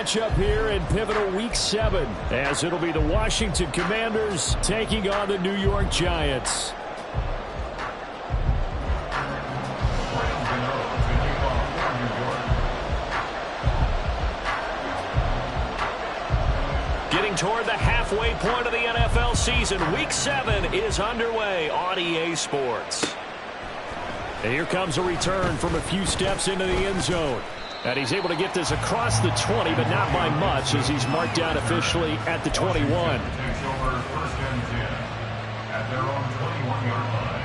matchup here in pivotal Week 7, as it'll be the Washington Commanders taking on the New York Giants. Getting toward the halfway point of the NFL season, Week 7 is underway on EA Sports. And here comes a return from a few steps into the end zone. And he's able to get this across the 20, but not by much, as he's marked down officially at the 21. First and 10 at their own 21-yard line.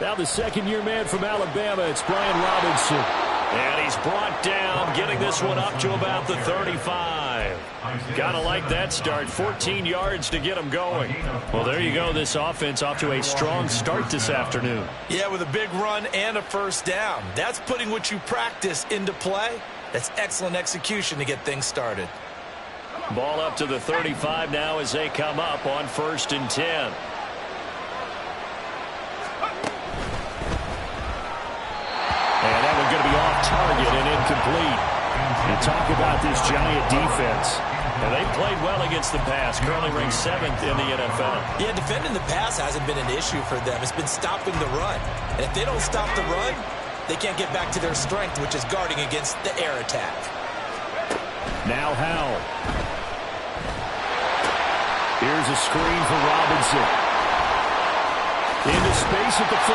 Now the second-year man from Alabama, it's Brian Robinson. And he's brought down, getting this one up to about the 35. Gotta like that start. 14 yards to get him going. Well, there you go. This offense off to a strong start this afternoon. Yeah, with a big run and a first down. That's putting what you practice into play. That's excellent execution to get things started. Ball up to the 35 now as they come up on 1st and 10. And that one's going to be off target and incomplete. You talk about this Giant defense. And they played well against the pass, currently ranked 7th in the NFL. Yeah, defending the pass hasn't been an issue for them. It's been stopping the run. And if they don't stop the run, they can't get back to their strength, which is guarding against the air attack. Now Howell. Here's a screen for Robinson. Into space at the 45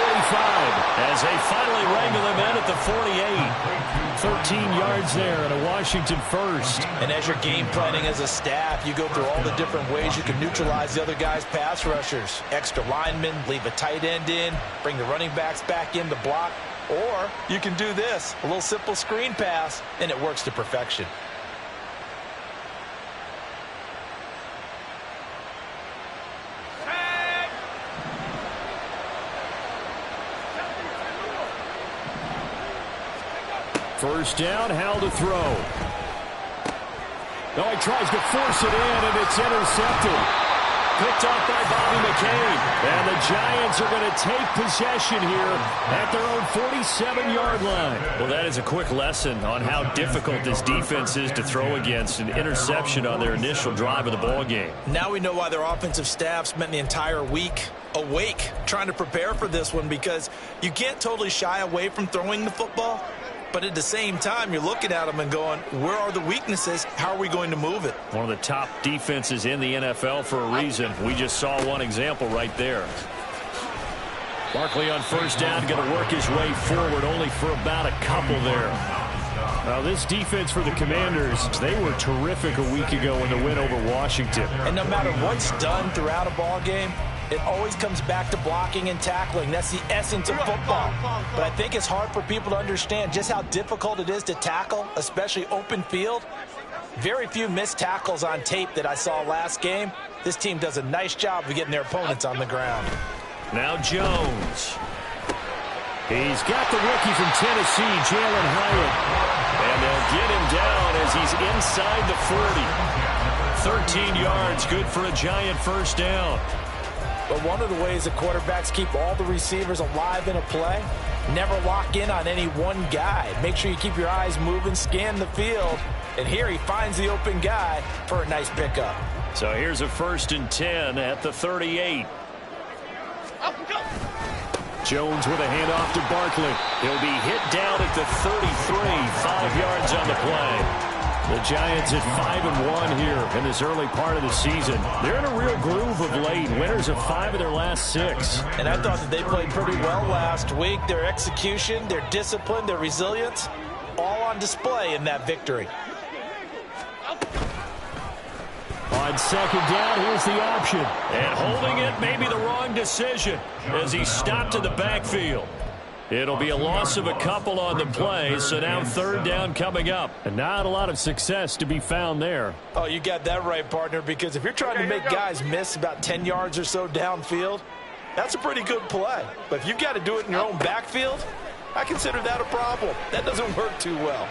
as they finally wrangle him in at the 48. 13 yards there and a Washington first. And as you're game planning as a staff, you go through all the different ways you can neutralize the other guy's pass rushers. Extra linemen, leave a tight end in, bring the running backs back in to block. Or you can do this, a little simple screen pass, and it works to perfection. First down, Howell to throw. No, he tries to force it in, and it's intercepted. Picked off by Bobby McCain. And the Giants are going to take possession here at their own 47-yard line. Well, that is a quick lesson on how difficult this defense is to throw against. An interception on their initial drive of the ball game. Now we know why their offensive staff spent the entire week awake trying to prepare for this one, because you can't totally shy away from throwing the football. But at the same time, you're looking at them and going, where are the weaknesses? How are we going to move it? One of the top defenses in the NFL for a reason. We just saw one example right there. Barkley on first down, going to work his way forward, only for about a couple there. Now, this defense for the Commanders, they were terrific a week ago in the win over Washington. And no matter what's done throughout a ball game, it always comes back to blocking and tackling. That's the essence of football. But I think it's hard for people to understand just how difficult it is to tackle, especially open field. Very few missed tackles on tape that I saw last game. This team does a nice job of getting their opponents on the ground. Now Jones. He's got the rookie from Tennessee, Jalen Hyatt. And they'll get him down as he's inside the 40. 13 yards, good for a Giant first down. But one of the ways that quarterbacks keep all the receivers alive in a play, never lock in on any one guy. Make sure you keep your eyes moving, scan the field. And here he finds the open guy for a nice pickup. So here's a 1st and 10 at the 38. Jones with a handoff to Barkley. He'll be hit down at the 33, 5 yards on the play. The Giants at 5-1 here in this early part of the season. They're in a real groove of late. Winners of 5 of their last 6. And I thought that they played pretty well last week. Their execution, their discipline, their resilience, all on display in that victory. On second down, here's the option. And holding it may be the wrong decision as he stopped in the backfield. It'll be a loss of a couple on the play, so now 3rd down coming up. And not a lot of success to be found there. Oh, you got that right, partner, because if you're trying to make guys miss about 10 yards or so downfield, That's a pretty good play. But if you've got to do it in your own backfield, I consider that a problem. That doesn't work too well.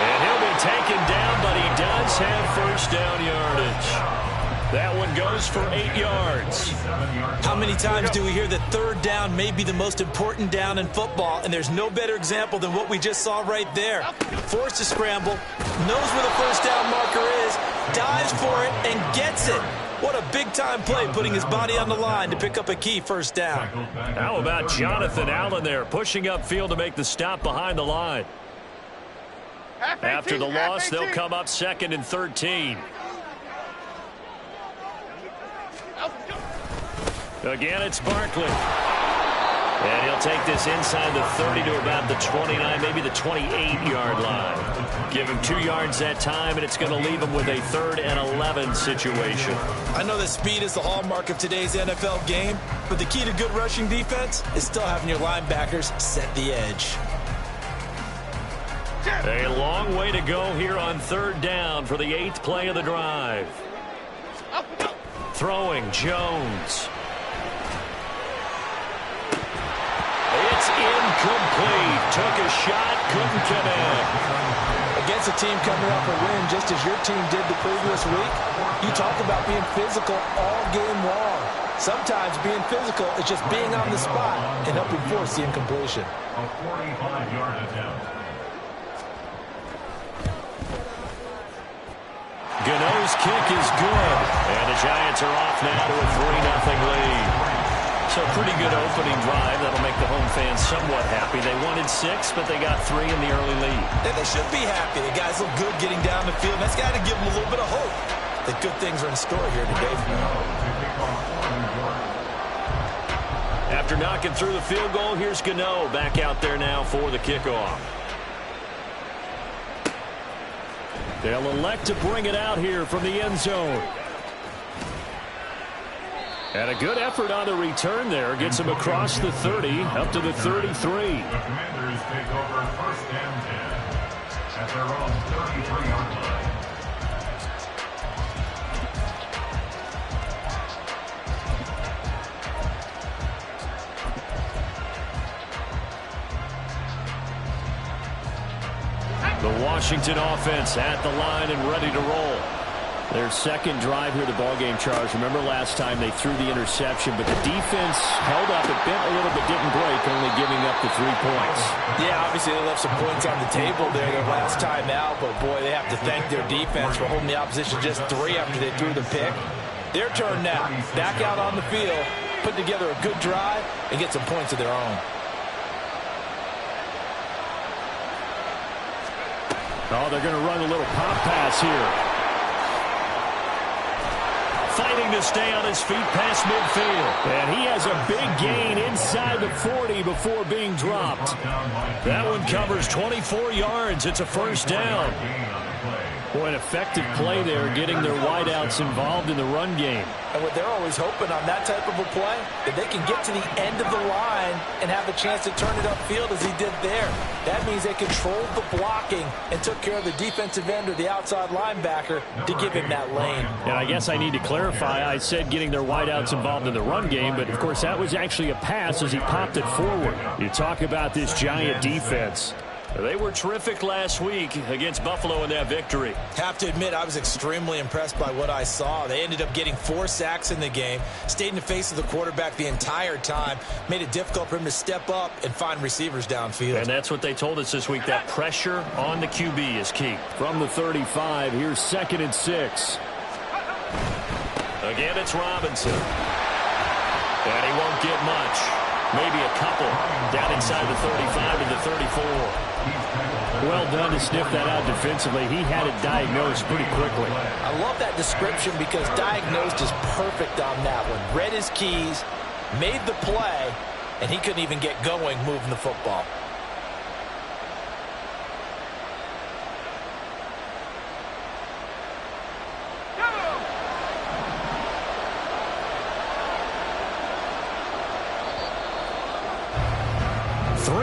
And he'll be taken down, but he does have first down yardage. That one goes for 8 yards. How many times do we hear that third down may be the most important down in football, and there's no better example than what we just saw right there. Forced to scramble, knows where the first down marker is, dives for it, and gets it. What a big-time play, putting his body on the line to pick up a key first down. How about Jonathan Allen there, pushing upfield to make the stop behind the line? After the loss, they'll come up 2nd and 13. Again, it's Barkley. And he'll take this inside the 30 to about the 29, maybe the 28-yard line. Give him 2 yards that time, and it's going to leave him with a 3rd and 11 situation. I know that speed is the hallmark of today's NFL game, but the key to good rushing defense is still having your linebackers set the edge. A long way to go here on 3rd down for the 8th play of the drive. Throwing, Jones. It's incomplete. Took a shot, couldn't connect. Against a team coming off a win just as your team did the previous week, you talk about being physical all game long. Sometimes being physical is just being on the spot and helping force the incompletion. A 45-yard attempt. Gano's kick is good. And the Giants are off now to a 3-0 lead. So pretty good opening drive. That'll make the home fans somewhat happy. They wanted 6, but they got 3 in the early lead. And they should be happy. The guys look good getting down the field. That's got to give them a little bit of hope that good things are in store here today. After knocking through the field goal, here's Gano back out there now for the kickoff. They'll elect to bring it out here from the end zone. And a good effort on the return there. Gets him across the 30, up to the 33. The Commanders take over 1st and 10 at their own 33-yard line. The Washington offense at the line and ready to roll. Their second drive here, the ballgame, Charles. Remember last time they threw the interception, but the defense held up. It bent a little bit, didn't break, only giving up the 3 points. Yeah, obviously they left some points on the table there their last time out, but boy, they have to thank their defense for holding the opposition just 3 after they threw the pick. Their turn now. Back out on the field, put together a good drive, and get some points of their own. Oh, they're going to run a little pop pass here. Fighting to stay on his feet past midfield. And he has a big gain inside the 40 before being dropped. That one covers 24 yards. It's a first down. Boy, an effective play there, getting their wideouts involved in the run game. And what they're always hoping on that type of a play, that they can get to the end of the line and have a chance to turn it upfield as he did there. That means they controlled the blocking and took care of the defensive end or the outside linebacker to give him that lane. And I guess I need to clarify, I said getting their wideouts involved in the run game, but of course that was actually a pass as he popped it forward. You talk about this Giant defense. They were terrific last week against Buffalo in that victory. Have to admit, I was extremely impressed by what I saw. They ended up getting 4 sacks in the game, stayed in the face of the quarterback the entire time, made it difficult for him to step up and find receivers downfield. And that's what they told us this week, that pressure on the QB is key. From the 35, here's 2nd and 6. Again, it's Robinson. And he won't get much. Maybe a couple down inside the 35 to the 34. Well done to sniff that out defensively. He had it diagnosed pretty quickly. I love that description because diagnosed is perfect on that one. Read his keys, made the play, and he couldn't even get going moving the football.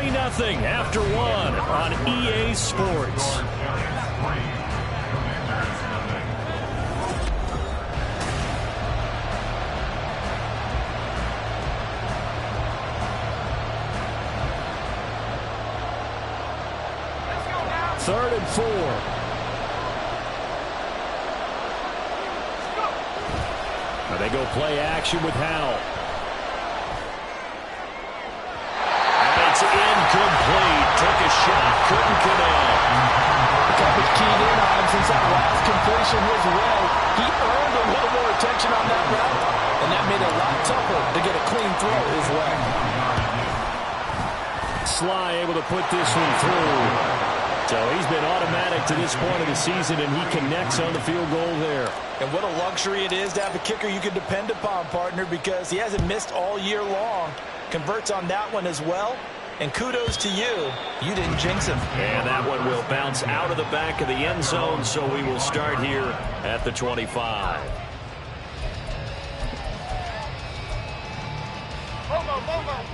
Nothing after 1 on EA Sports. 3rd and 4. Now they go play action with Howell. And it's incomplete. Took a shot, couldn't connect. The coverage keyed in on him since that last completion his way. He earned a little more attention on that route, and that made it a lot tougher to get a clean throw his way. Sly able to put this one through. So he's been automatic to this point of the season, and he connects on the field goal there. And what a luxury it is to have a kicker you can depend upon, partner, because he hasn't missed all year long. Converts on that one as well. And kudos to you. You didn't jinx him. And that one will bounce out of the back of the end zone, so we will start here at the 25.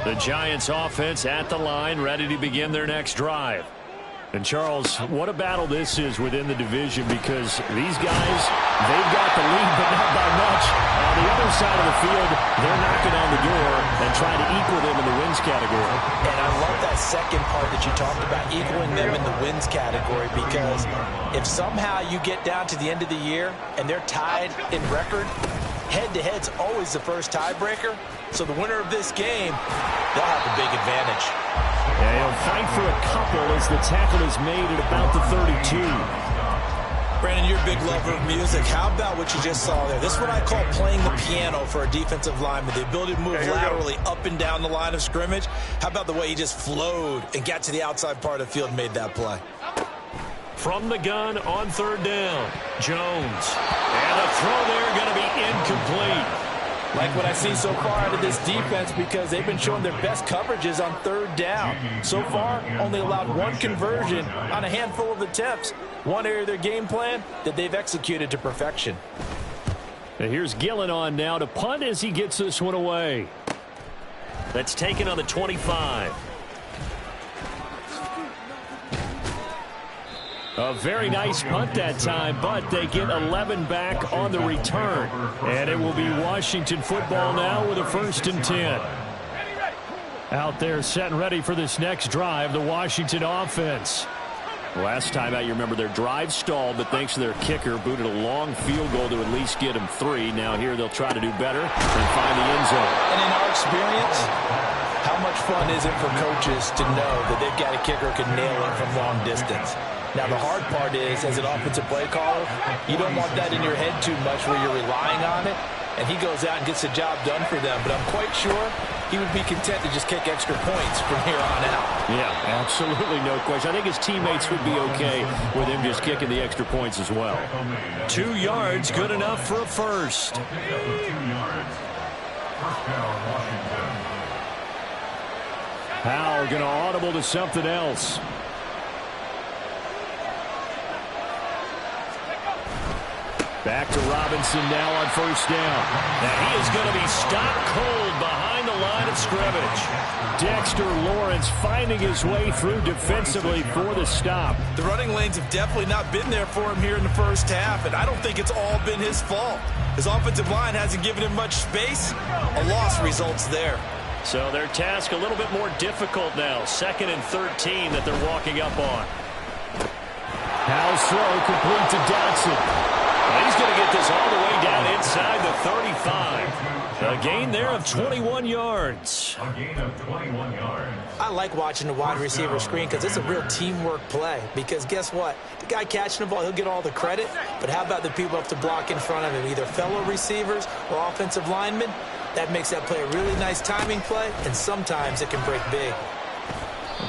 The Giants offense at the line, ready to begin their next drive. And Charles, what a battle this is within the division, because these guys, they've got the lead, but not by much. On the other side of the field, they're knocking on the door and trying to equal them in the wins category. And I love that second part that you talked about, equaling them in the wins category, because if somehow you get down to the end of the year and they're tied in record, head-to-head's always the first tiebreaker. So the winner of this game, they'll have a big advantage. Yeah, he'll fight for a couple as the tackle is made at about the 32. Brandon, you're a big lover of music. How about what you just saw there? This is what I call playing the piano for a defensive lineman. The ability to move laterally up and down the line of scrimmage. How about the way he just flowed and got to the outside part of the field and made that play? From the gun on 3rd down, Jones. And the throw there going to be incomplete. Like what I see so far out of this defense, because they've been showing their best coverages on 3rd down. So far, only allowed one conversion on a handful of attempts. One area of their game plan that they've executed to perfection. And here's Gillen on now to punt as he gets this one away. That's taken on the 25. A very nice punt that time, but they get 11 back on the return. And it will be Washington football now with a 1st and 10. Out there set and ready for this next drive, the Washington offense. Last time out, you remember their drive stalled, but thanks to their kicker, booted a long field goal to at least get them 3. Now here they'll try to do better and find the end zone. And in our experience, how much fun is it for coaches to know that they've got a kicker who can nail it from long distance? Now, the hard part is, as an offensive play caller, you don't want that in your head too much where you're relying on it, and he goes out and gets the job done for them. But I'm quite sure he would be content to just kick extra points from here on out. Yeah, absolutely no question. I think his teammates would be okay with him just kicking the extra points as well. 2 yards, good enough for a first. 2 yards. First down, Washington. Howell going to audible to something else. Back to Robinson now on 1st down. Now he is going to be stopped cold behind the line of scrimmage. Dexter Lawrence finding his way through defensively for the stop. The running lanes have definitely not been there for him here in the first half, and I don't think it's all been his fault. His offensive line hasn't given him much space. A loss results there. So their task a little bit more difficult now. 2nd and 13 that they're walking up on. Howell's throw complete to Dotson. He's going to get this all the way down inside the 35. A gain there of 21 yards. A gain of 21 yards. I like watching the wide receiver screen because it's a real teamwork play. Because guess what? The guy catching the ball, he'll get all the credit. But how about the people who have to block in front of him, either fellow receivers or offensive linemen? That makes that play a really nice timing play, and sometimes it can break big.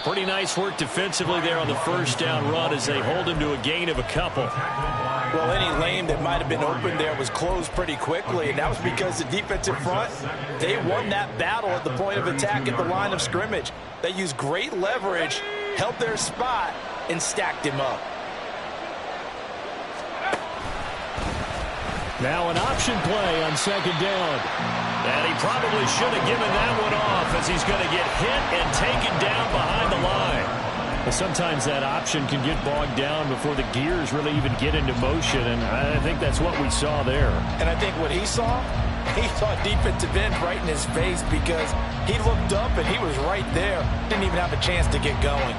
Pretty nice work defensively there on the 1st down run as they hold him to a gain of a couple. Well, any lane that might have been open there was closed pretty quickly, and that was because the defensive front, they won that battle at the point of attack at the line of scrimmage. They used great leverage, held their spot, and stacked him up. Now an option play on 2nd down. And he probably should have given that one off as he's going to get hit and taken down behind the line. Well, sometimes that option can get bogged down before the gears really even get into motion, and I think that's what we saw there. And I think what he saw defensive end right in his face because he looked up and he was right there. Didn't even have a chance to get going.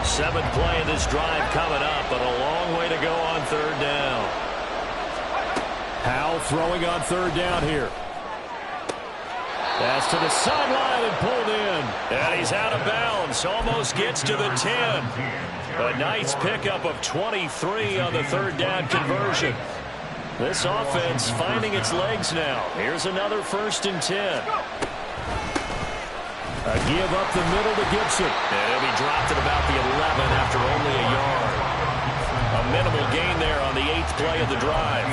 Seventh play of this drive coming up, but a long way to go on third down. Howell throwing on third down here. Pass to the sideline and pulled in. And he's out of bounds. Almost gets to the 10. A nice pickup of 23 on the third down conversion. This offense finding its legs now. Here's another 1st and 10. A give up the middle to Gibson. And he'll be dropped at about the 11 after only a yard. A minimal gain there on the 8th play of the drive.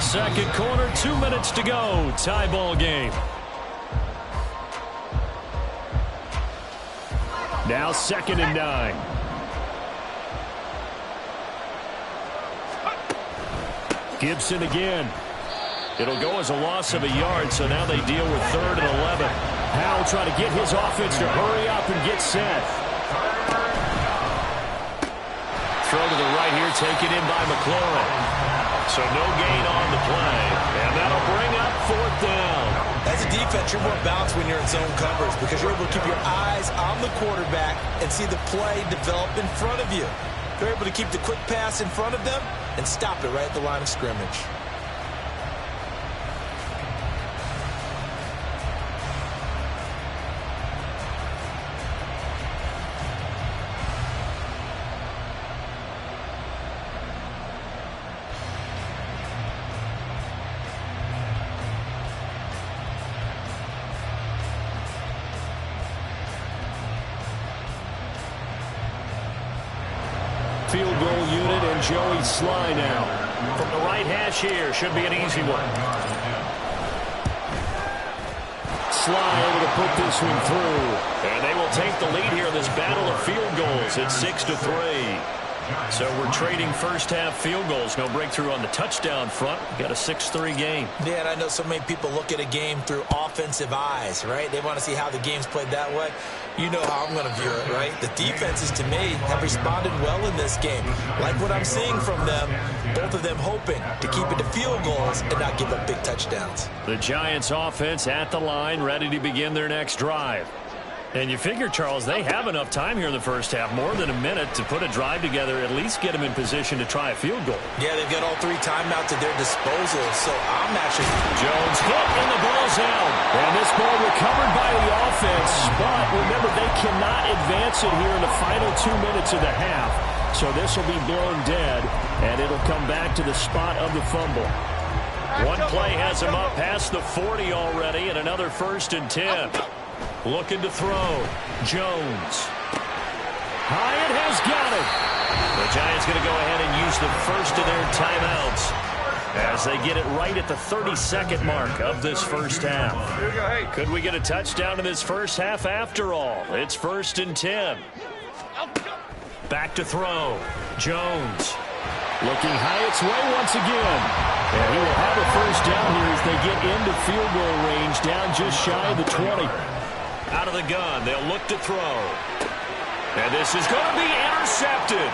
Second quarter, 2 minutes to go. Tie ball game. Now 2nd and 9. Gibson again. It'll go as a loss of a yard, so now they deal with 3rd and 11. Howell trying to get his offense to hurry up and get set. Throw to the right here, taken in by McLaurin. So no gain on the play, and that'll bring up 4th down. As a defense, you're more balanced when you're in zone coverage because you're able to keep your eyes on the quarterback and see the play develop in front of you. You're able to keep the quick pass in front of them and stop it right at the line of scrimmage. Field goal unit and Joey Sly now. From the right hash here, should be an easy one. Sly able to put this one through. And they will take the lead here in this battle of field goals. It's 6-3. So we're trading first half field goals. No breakthrough on the touchdown front. Got a 6-3 game. Yeah, and I know so many people look at a game through offensive eyes, right? They want to see how the game's played that way. You know how I'm going to view it, right? The defenses, to me, have responded well in this game. Like what I'm seeing from them, both of them hoping to keep it to field goals and not give up big touchdowns. The Giants offense at the line, ready to begin their next drive. And you figure, Charles, they have enough time here in the first half, more than a minute, to put a drive together, at least get them in position to try a field goal. Yeah, they've got all 3 timeouts at their disposal, so I'm actually... Jones hit, and the ball's out. And this ball recovered by the offense, but remember, they cannot advance it here in the final 2 minutes of the half. So this will be blown dead, and it'll come back to the spot of the fumble. One play has him up past the 40 already, and another 1st and 10. Looking to throw. Jones. Hyatt has got it. The Giants going to go ahead and use the first of their timeouts as they get it right at the 32nd mark of this first half. Could we get a touchdown in this first half after all? It's 1st and 10. Back to throw. Jones. Looking Hyatt's way once again. And he will have a first down here as they get into field goal range, down just shy of the 20. Out of the gun, they'll look to throw. And this is going to be intercepted.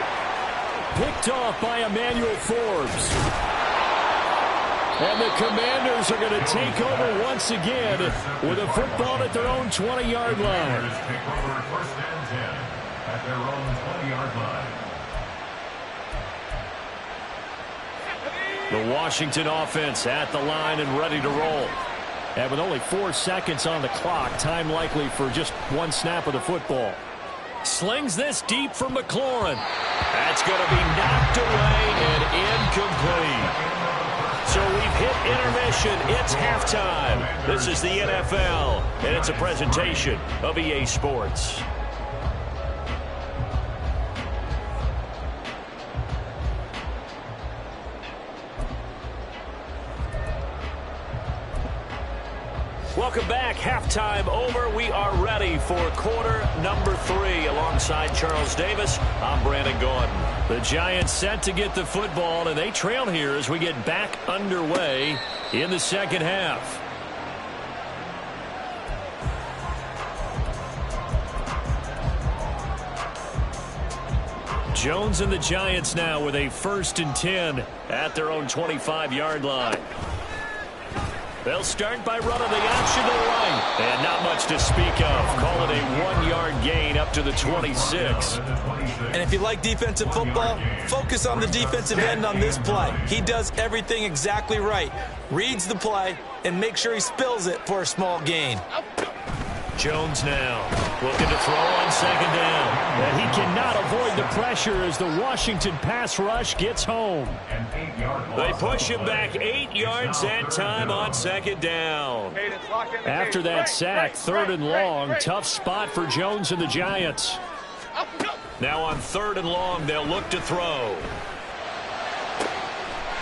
Picked off by Emmanuel Forbes. And the Commanders are going to take over once again with a football at their own 20-yard line. Take over 1st and 10 at their own 20-yard line. The Washington offense at the line and ready to roll. And with only 4 seconds on the clock, time likely for just one snap of the football. Slings this deep for McLaurin. That's going to be knocked away and incomplete. So we've hit intermission. It's halftime. This is the NFL, and it's a presentation of EA Sports. Welcome back. Halftime over. We are ready for quarter number 3. Alongside Charles Davis, I'm Brandon Gordon. The Giants set to get the football, and they trail here as we get back underway in the second half. Jones and the Giants now with a 1st and 10 at their own 25-yard line. They'll start by running the option to the right. And not much to speak of. Call it a 1-yard gain up to the 26. And if you like defensive football, focus on the defensive end on this play. He does everything exactly right. Reads the play and make sure he spills it for a small gain. Jones now looking to throw on second down. And he cannot avoid the pressure as the Washington pass rush gets home. They push him back 8 yards that time on second down. After that sack, 3rd and long, tough spot for Jones and the Giants. Now on 3rd and long, they'll look to throw.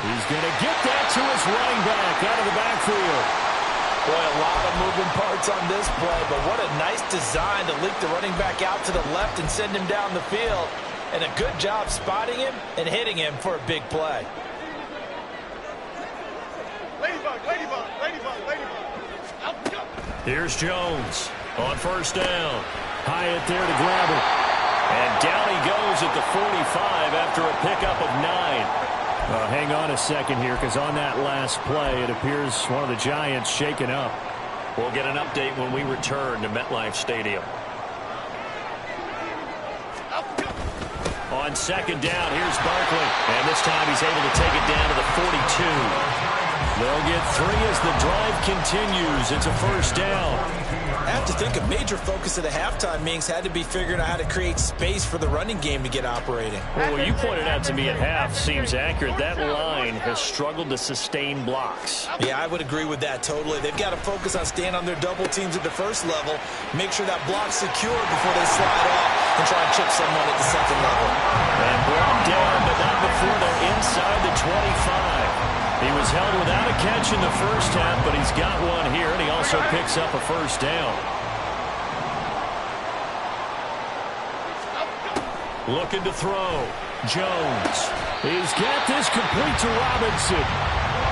He's going to get that to his running back out of the backfield. Boy, a lot of moving parts on this play, but what a nice design to leak the running back out to the left and send him down the field. And a good job spotting him and hitting him for a big play. Ladybug, ladybug, ladybug, ladybug. Here's Jones on 1st down. Hyatt there to grab it. And down he goes at the 45 after a pickup of 9. Hang on a second here, because on that last play, it appears one of the Giants shaken up. We'll get an update when we return to MetLife Stadium. On 2nd down, here's Barkley. And this time he's able to take it down to the 42. They'll get 3 as the drive continues. It's a 1st down. I have to think a major focus of the halftime meetings had to be figuring out how to create space for the running game to get operating. Well, what you pointed out to me at half seems accurate. That line has struggled to sustain blocks. Yeah, I would agree with that totally. They've got to focus on staying on their double teams at the 1st level, make sure that block's secure before they slide off and try and chip someone at the 2nd level. And brought down, but not before they're inside the 25. He was held without a catch in the 1st half, but he's got one here, and he also picks up a 1st down. Looking to throw. Jones. He's got this complete to Robinson.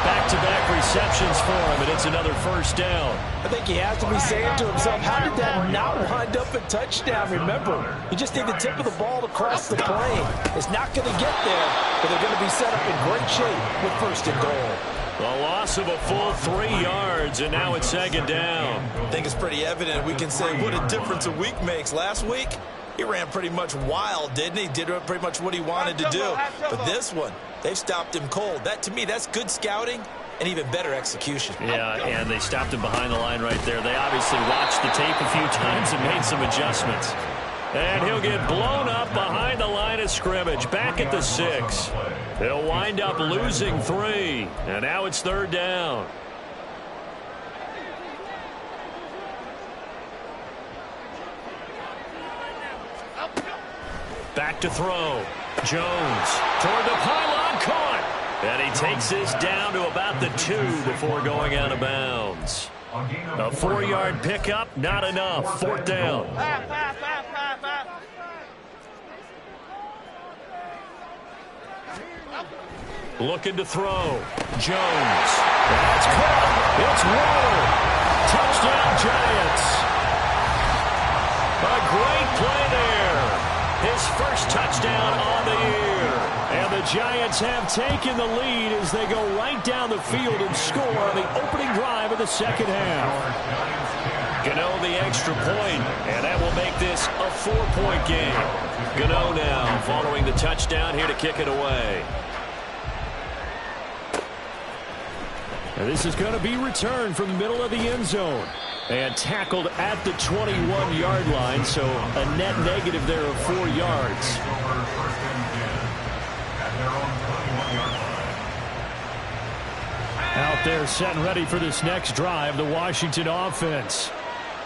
Back-to-back receptions for him, and it's another 1st down. I think he has to be saying to himself, how did that not wind up a touchdown? Remember, you just need the tip of the ball to cross the plane. It's not going to get there, but they're going to be set up in great shape with 1st and goal. A loss of a full 3 yards, and now it's 2nd down. I think it's pretty evident. We can say what a difference a week makes. Last week, he ran pretty much wild, didn't he? Did pretty much what he wanted to do. But this one, they've stopped him cold. That, to me, that's good scouting and even better execution. Yeah, and they stopped him behind the line right there. They obviously watched the tape a few times and made some adjustments. And he'll get blown up behind the line of scrimmage, back at the 6. They'll wind up losing 3, and now it's 3rd down. Back to throw. Jones toward the pylon, caught. And he takes this down to about the 2 before going out of bounds. A 4-yard pickup, not enough. 4th down. Looking to throw. Jones. That's caught. It's Waller. Touchdown, Giants. A great play there. His 1st touchdown on the year. And the Giants have taken the lead as they go right down the field and score on the opening drive of the 2nd half. Gano the extra point, and that will make this a 4-point game. Gano now following the touchdown here to kick it away. And this is going to be returned from the middle of the end zone. And tackled at the 21-yard line, so a net negative there of 4 yards. Out there set and ready for this next drive, the Washington offense.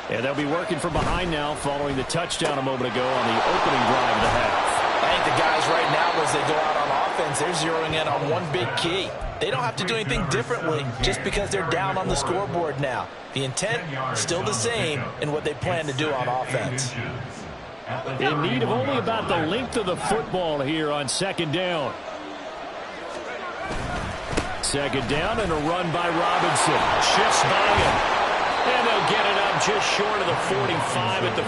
And they'll be working from behind now following the touchdown a moment ago on the opening drive of the half. I think the guys right now, as they go out on offense, they're zeroing in on one big key. They don't have to do anything differently just because they're down on the scoreboard now. The intent still the same in what they plan to do on offense. In need of only about the length of the football here on 2nd down. 2nd down and a run by Robinson. Shifts by him. And they'll get it up just short of the 45 at the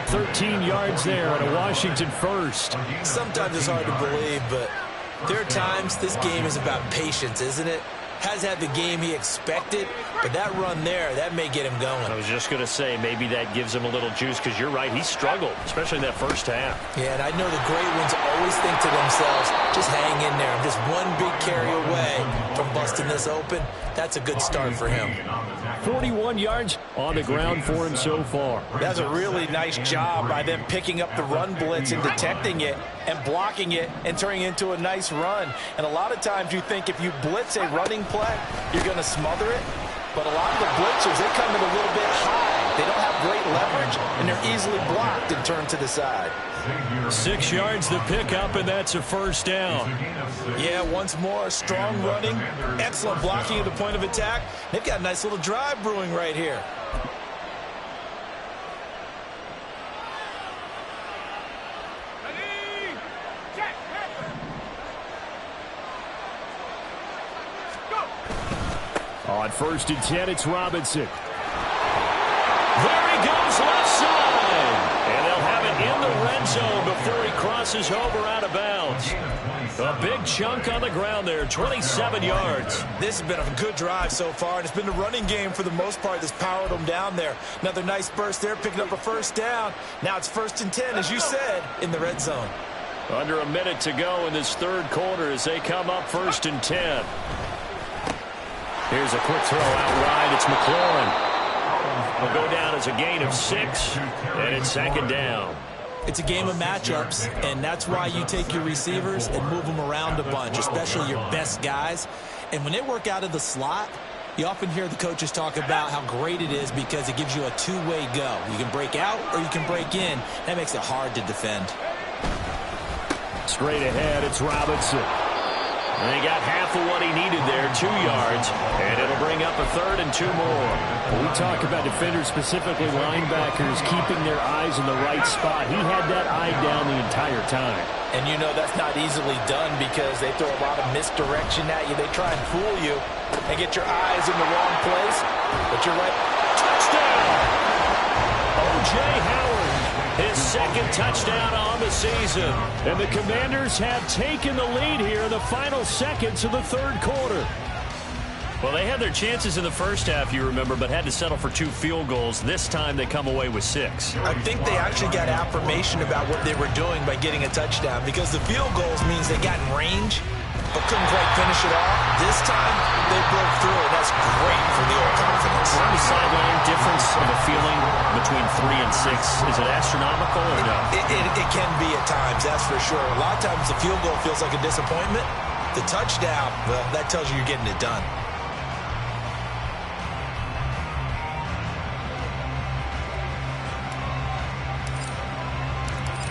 44. 13 yards there and a Washington 1st. Sometimes it's hard to believe, but there are times this game is about patience, isn't it? has had the game he expected, but that run there, that may get him going. I was just going to say, maybe that gives him a little juice, because you're right, he struggled, especially in that first half. Yeah, and I know the great ones always think to themselves, just hang in there. I'm just one big carry away from busting this open. That's a good start for him. 41 yards on the ground for him so far. That's a really nice job by them picking up the run blitz and detecting it and blocking it and turning it into a nice run. And a lot of times you think if you blitz a running play, you're going to smother it. But a lot of the blitzers, they come in a little bit high. They don't have great leverage, and they're easily blocked and turned to the side. 6 yards the pickup, and that's a first down. Yeah, once more, strong running, excellent blocking at the point of attack. They've got a nice little drive brewing right here. On 1st and 10, it's Robinson. There he goes, left side. And they'll have it in the red zone before he crosses over out of bounds. A big chunk on the ground there, 27 yards. This has been a good drive so far, and it's been the running game for the most part that's powered them down there. Another nice burst there, picking up a first down. Now it's 1st and 10, as you said, in the red zone. Under a minute to go in this third quarter as they come up 1st and 10. Here's a quick throw out wide. It's McLaurin. Will go down as a gain of 6, and it's 2nd down. It's a game of matchups, and that's why you take your receivers and move them around a bunch, especially your best guys. And when they work out of the slot, you often hear the coaches talk about how great it is because it gives you a two-way go. You can break out or you can break in. That makes it hard to defend. Straight ahead, it's Robinson. And he got half of what he needed there, 2 yards, and it'll bring up a 3rd and 2 more. When we talk about defenders, specifically linebackers, keeping their eyes in the right spot. He had that eye down the entire time. And you know that's not easily done because they throw a lot of misdirection at you. They try and fool you and get your eyes in the wrong place. But you're right. Touchdown! O.J. Howard. His 2nd touchdown on the season. And the Commanders have taken the lead here in the final seconds of the third quarter. Well, they had their chances in the first half, you remember, but had to settle for 2 field goals. This time they come away with 6. I think they actually got affirmation about what they were doing by getting a touchdown because the field goals means they got in range but couldn't quite finish it off. This time they broke through, and that's great for the old confidence. On the sideline, difference of a feeling between 3 and 6. Is it astronomical or no? It can be at times, that's for sure. A lot of times the field goal feels like a disappointment. The touchdown, well, that tells you you're getting it done.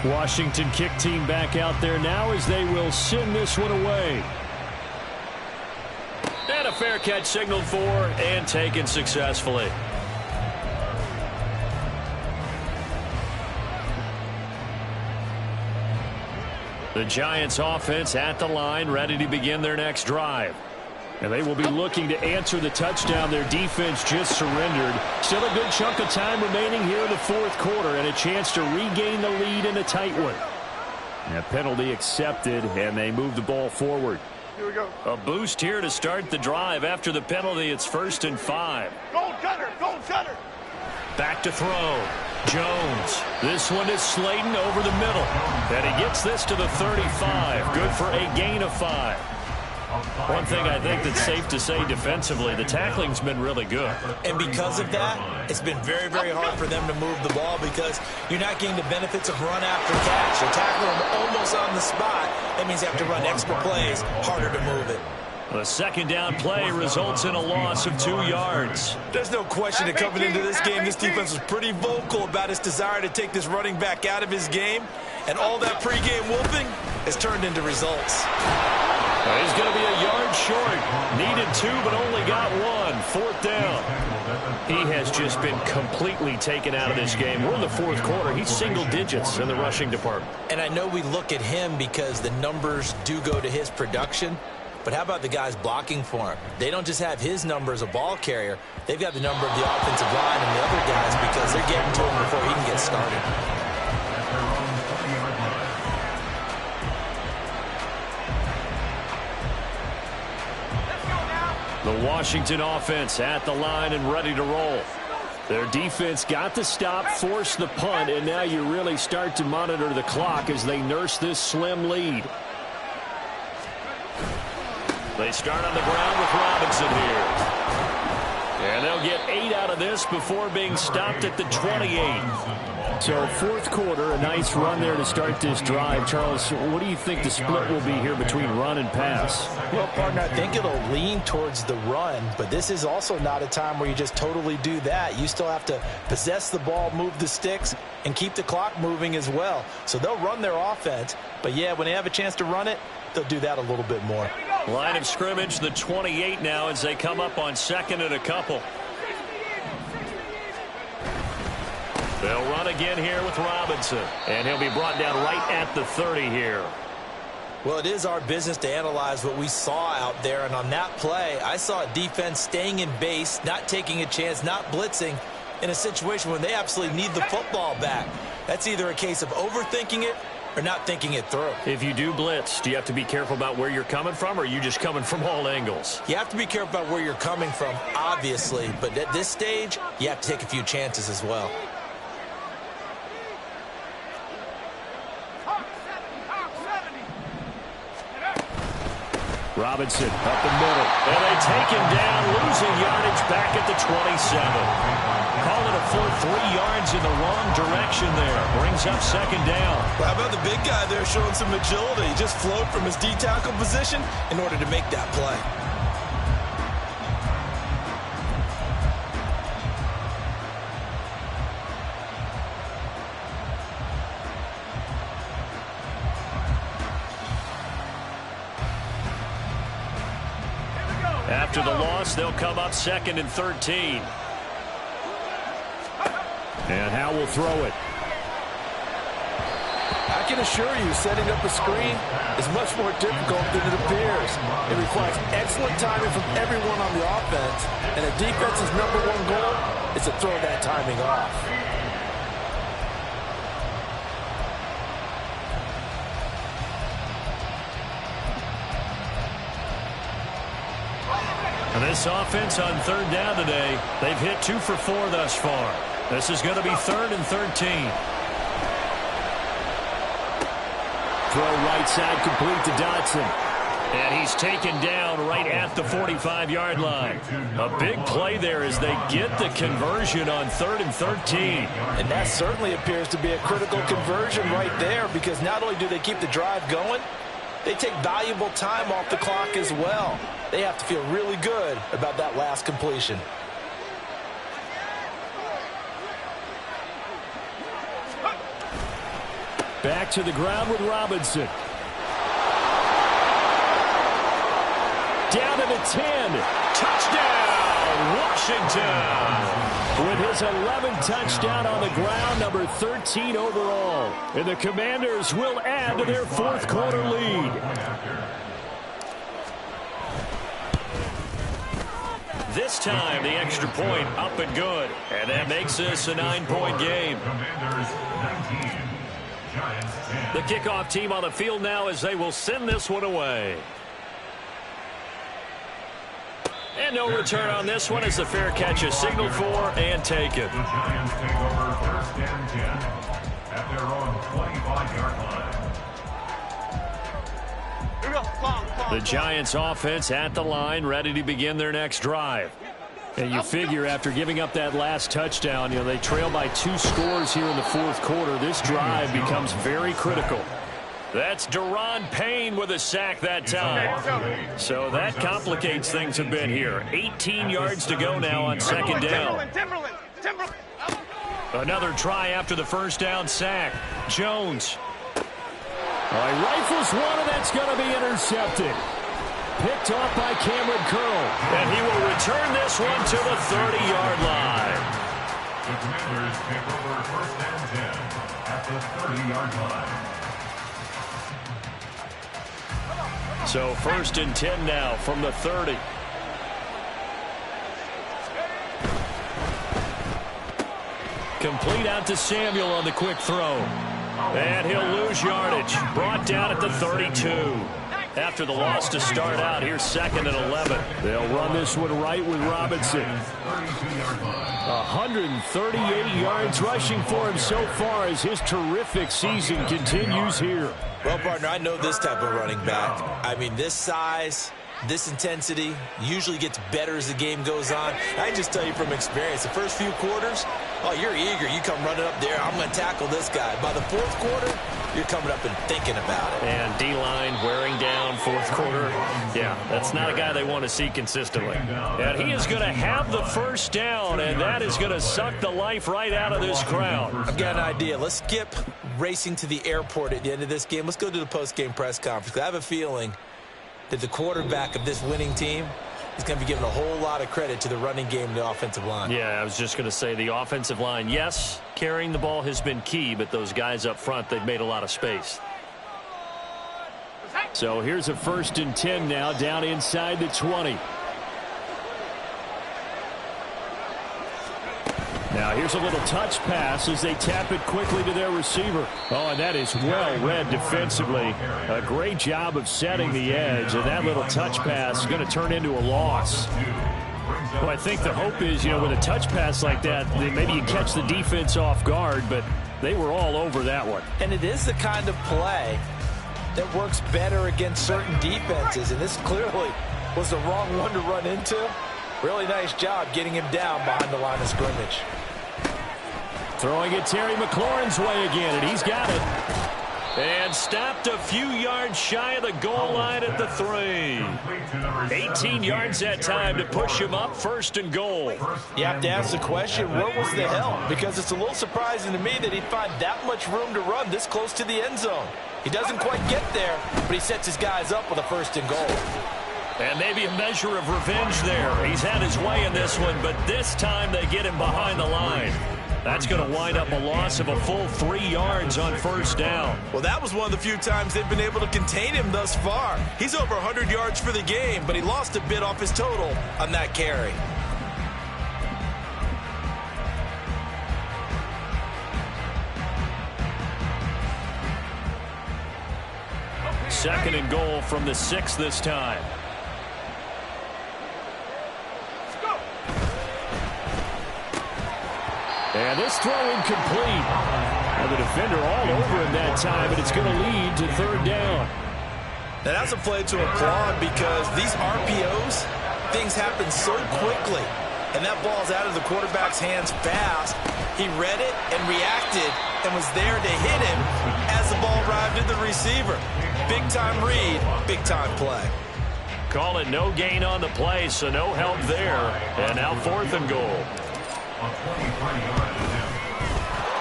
Washington kick team back out there now as they will send this one away. And a fair catch signaled for and taken successfully. The Giants offense at the line, ready to begin their next drive. And they will be looking to answer the touchdown their defense just surrendered. Still a good chunk of time remaining here in the fourth quarter and a chance to regain the lead in a tight one. And a penalty accepted, and they move the ball forward. Here we go. A boost here to start the drive. After the penalty, it's 1st and 5. Gold cutter, gold cutter. Back to throw. Jones. This one is Slayton over the middle. And he gets this to the 35. Good for a gain of 5. One thing I think that's safe to say defensively, the tackling's been really good. And because of that, it's been very, very hard for them to move the ball because you're not getting the benefits of run after catch. You're tackling them almost on the spot. That means you have to run extra plays, harder to move it. The 2nd down play results in a loss of 2 yards. There's no question that coming into this game, this defense was pretty vocal about its desire to take this running back out of his game. And all that pregame whooping has turned into results. He's going to be a yard short. Needed 2, but only got 1. 4th down. He has just been completely taken out of this game. We're in the fourth quarter. He's single digits in the rushing department. And I know we look at him because the numbers do go to his production. But how about the guys blocking for him? They don't just have his number as a ball carrier. They've got the number of the offensive line and the other guys because they're getting to him before he can get started. The Washington offense at the line and ready to roll. Their defense got the stop, forced the punt, and now you really start to monitor the clock as they nurse this slim lead. They start on the ground with Robinson here. And they'll get 8 out of this before being stopped at the 28. So fourth quarter, a nice run there to start this drive. Charles, what do you think the split will be here between run and pass? Well, partner, I think it'll lean towards the run, but this is also not a time where you just totally do that. You still have to possess the ball, move the sticks, and keep the clock moving as well. So they'll run their offense, but yeah, when they have a chance to run it, they'll do that a little bit more. Line of scrimmage, the 28 now as they come up on second and a couple. They'll run again here with Robinson, and he'll be brought down right at the 30 here. Well, it is our business to analyze what we saw out there, and on that play, I saw a defense staying in base, not taking a chance, not blitzing in a situation when they absolutely need the football back. That's either a case of overthinking it or not thinking it through. If you do blitz, do you have to be careful about where you're coming from, or are you just coming from all angles? You have to be careful about where you're coming from, obviously, but at this stage, you have to take a few chances as well. Robinson up the middle. And they take him down, losing yardage back at the 27. Call it a full 3 yards in the wrong direction there. Brings up second down. Well, how about the big guy there showing some agility? He just flowed from his D-tackle position in order to make that play. After the loss, they'll come up second and 13. And Howe will throw it. I can assure you, setting up a screen is much more difficult than it appears. It requires excellent timing from everyone on the offense, and the defense's #1 goal is to throw that timing off. And this offense on third down today, they've hit 2 for 4 thus far. This is going to be 3rd and 13. Throw right side complete to Dotson. And he's taken down right at the 45-yard line. A big play there as they get the conversion on 3rd and 13. And that certainly appears to be a critical conversion right there, because not only do they keep the drive going, they take valuable time off the clock as well. They have to feel really good about that last completion. Back to the ground with Robinson. Down to the 10. Touchdown, Washington. With his 11th touchdown on the ground, number 13 overall. And the Commanders will add to their fourth quarter lead. This time, the extra point up and good. And that makes this a 9-point game. The kickoff team on the field now as they will send this one away. And no return on this one as the fair catch is signaled for and taken. The Giants take over 1st and 10 at their own 25-yard line. The Giants offense at the line, ready to begin their next drive. And you figure after giving up that last touchdown, they trail by 2 scores here in the fourth quarter. This drive becomes very critical. That's Daron Payne with a sack that time. So that complicates things a bit here. 18 yards to go now on second down. Another try after the first down sack. Jones. Rifles one, and that's going to be intercepted. Picked off by Cameron Curl. And he will return this one to the 30-yard line. The Commanders take over 1st and 10 at the 30-yard line. So 1st and 10 now from the 30. Complete out to Samuel on the quick throw. And he'll lose yardage. Brought down at the 32. after the loss to start out. Here's 2nd and 11. They'll run this one right with Robinson. 138 yards rushing for him so far as his terrific season continues here. Well, partner, I know this type of running back. I mean, this size, this intensity usually gets better as the game goes on. I can just tell you from experience, the first few quarters, oh, you're eager. You come running up there, I'm going to tackle this guy. By the 4th quarter, you're coming up and thinking about it. And D-line wearing down 4th quarter. Yeah, that's not a guy they want to see consistently. And he is going to have the first down, and that is going to suck the life right out of this crowd. I've got an idea. Let's skip racing to the airport at the end of this game. Let's go to the post-game press conference. I have a feeling that the quarterback of this winning team is going to be giving a whole lot of credit to the running game and the offensive line. Yeah, I was just going to say the offensive line, yes, carrying the ball has been key, but those guys up front, they've made a lot of space. So here's a 1st and 10 now, down inside the 20. Now here's a little touch pass as they tap it quickly to their receiver. Oh, and that is well read defensively. A great job of setting the edge, and that little touch pass is going to turn into a loss. Well, I think the hope is, with a touch pass like that, maybe you catch the defense off guard, but they were all over that one. And it is the kind of play that works better against certain defenses, and this clearly was the wrong one to run into. Really nice job getting him down behind the line of scrimmage. Throwing it Terry McLaurin's way again, and he's got it. And stopped a few yards shy of the goal line at the 3. 18 yards that time to push him up 1st and goal. You have to ask the question, where was the help? Because it's a little surprising to me that he'd find that much room to run this close to the end zone. He doesn't quite get there, but he sets his guys up with a 1st and goal. And maybe a measure of revenge there. He's had his way in this one, but this time they get him behind the line. That's going to wind up a loss of a full 3 yards on 1st down. Well, that was one of the few times they've been able to contain him thus far. He's over 100 yards for the game, but he lost a bit off his total on that carry. Second and goal from the 6 this time. And this throw incomplete. And the defender all over him that time, and it's going to lead to 3rd down. Now that's a play to applaud because these RPOs, things happen so quickly. And that ball's out of the quarterback's hands fast. He read it and reacted and was there to hit him as the ball arrived at the receiver. Big-time read, big-time play. Call it no gain on the play, so no help there. And now 4th and goal.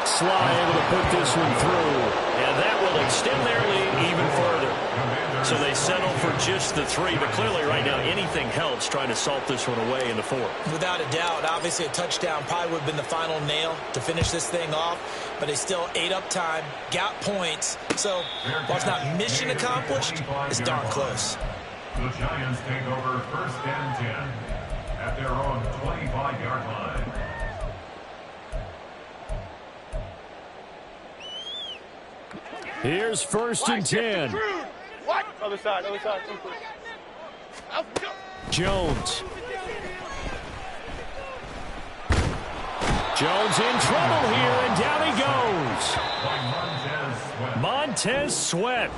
Sly able to put this one through. And that will extend their lead even further. So they settle for just the 3, but clearly right now anything helps trying to salt this one away in the 4th. Without a doubt, obviously a touchdown probably would have been the final nail to finish this thing off, but they still ate up time, got points. So while it's not mission accomplished, it's darn close. The Giants take over 1st and 10 at their own 25-yard line. Here's 1st and 10. What? Other side, other side. Jones. Jones in trouble here, and down he goes. Montez Sweat.